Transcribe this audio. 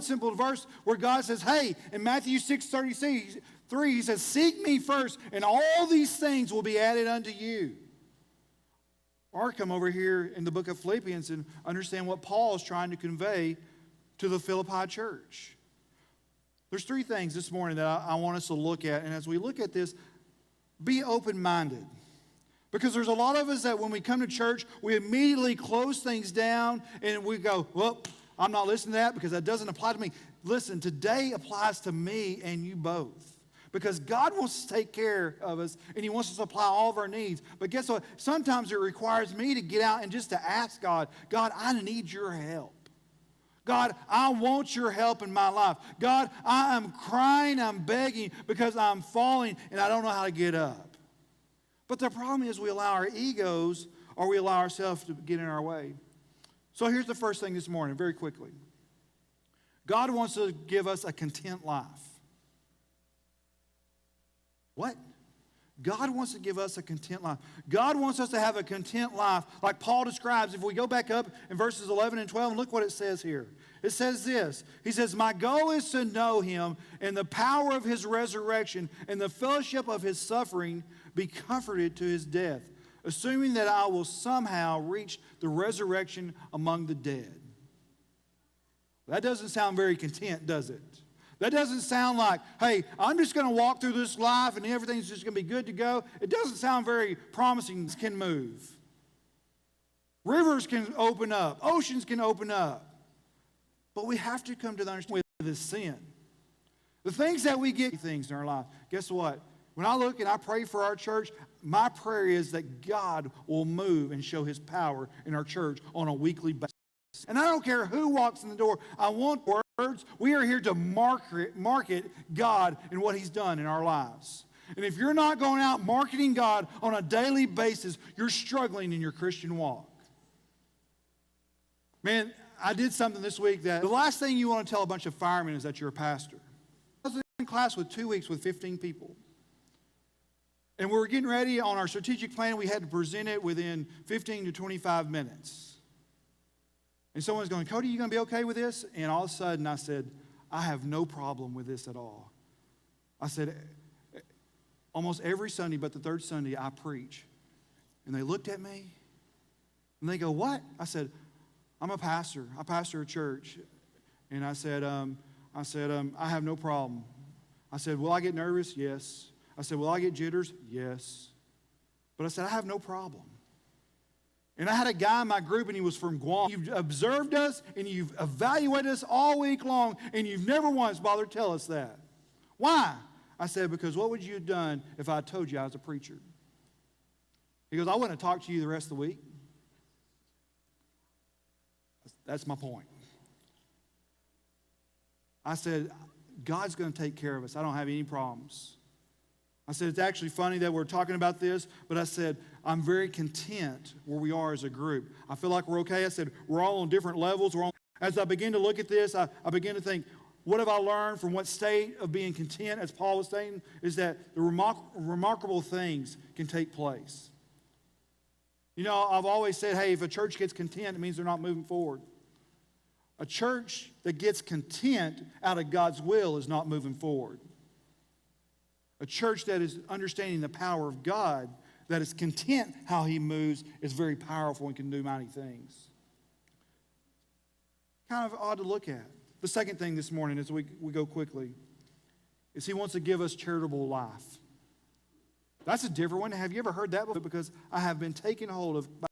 simple verse where God says, hey, in Matthew 6:33, he says, seek me first, and all these things will be added unto you. Or come over here in the book of Philippians and understand what Paul is trying to convey to the Philippi church. There's three things this morning that I want us to look at. And as we look at this, be open-minded. Because there's a lot of us that when we come to church, we immediately close things down and we go, well, I'm not listening to that because that doesn't apply to me. Listen, today applies to me and you both. Because God wants to take care of us and He wants to supply all of our needs. But guess what? Sometimes it requires me to get out and just to ask God, God, I need your help. God, I want your help in my life. God, I am crying, I'm begging because I'm falling and I don't know how to get up. But the problem is we allow our egos or we allow ourselves to get in our way. So here's the first thing this morning, very quickly. God wants to give us a content life. What? God wants to give us a content life. God wants us to have a content life like Paul describes. If we go back up in verses 11 and 12 and look what it says here. It says this. He says, my goal is to know Him and the power of His resurrection and the fellowship of His suffering, be comforted to His death, assuming that I will somehow reach the resurrection among the dead. That doesn't sound very content, does it? That doesn't sound like, hey, I'm just going to walk through this life and everything's just going to be good to go. It doesn't sound very promising. Can move. Rivers can open up. Oceans can open up. But we have to come to the understanding with this sin. The things that we get things in our life. Guess what? When I look and I pray for our church, my prayer is that God will move and show His power in our church on a weekly basis. And I don't care who walks in the door. I want words. We are here to market God and what He's done in our lives. And if you're not going out marketing God on a daily basis, you're struggling in your Christian walk. Man, I did something this week that the last thing you want to tell a bunch of firemen is that you're a pastor. I was in class with 2 weeks with 15 people. And we were getting ready on our strategic plan. We had to present it within 15 to 25 minutes. And someone's going, Cody, you going to be okay with this? And all of a sudden I said, I have no problem with this at all. I said, almost every Sunday but the third Sunday I preach. And they looked at me and they go, what? I said, I'm a pastor. I pastor a church. And I said, I have no problem. I said, will I get nervous? Yes. I said, will I get jitters? Yes. But I said, I have no problem. And I had a guy in my group, and he was from Guam. You've observed us, and you've evaluated us all week long, and you've never once bothered to tell us that. Why? I said, because what would you have done if I told you I was a preacher? He goes, I wouldn't have talked to you the rest of the week. That's my point. I said, God's going to take care of us. I don't have any problems. I said, it's actually funny that we're talking about this, but I said, I'm very content where we are as a group. I feel like we're okay. I said, we're all on different levels. As I begin to look at this, I begin to think, what have I learned from what state of being content, as Paul was saying, is that the remarkable things can take place. You know, I've always said, hey, if a church gets content, it means they're not moving forward. A church that gets content out of God's will is not moving forward. A church that is understanding the power of God, that is content how He moves, is very powerful and can do mighty things. Kind of odd to look at. The second thing this morning, as we go quickly, is He wants to give us charitable life. That's a different one. Have you ever heard that before? Because I have been taken hold of by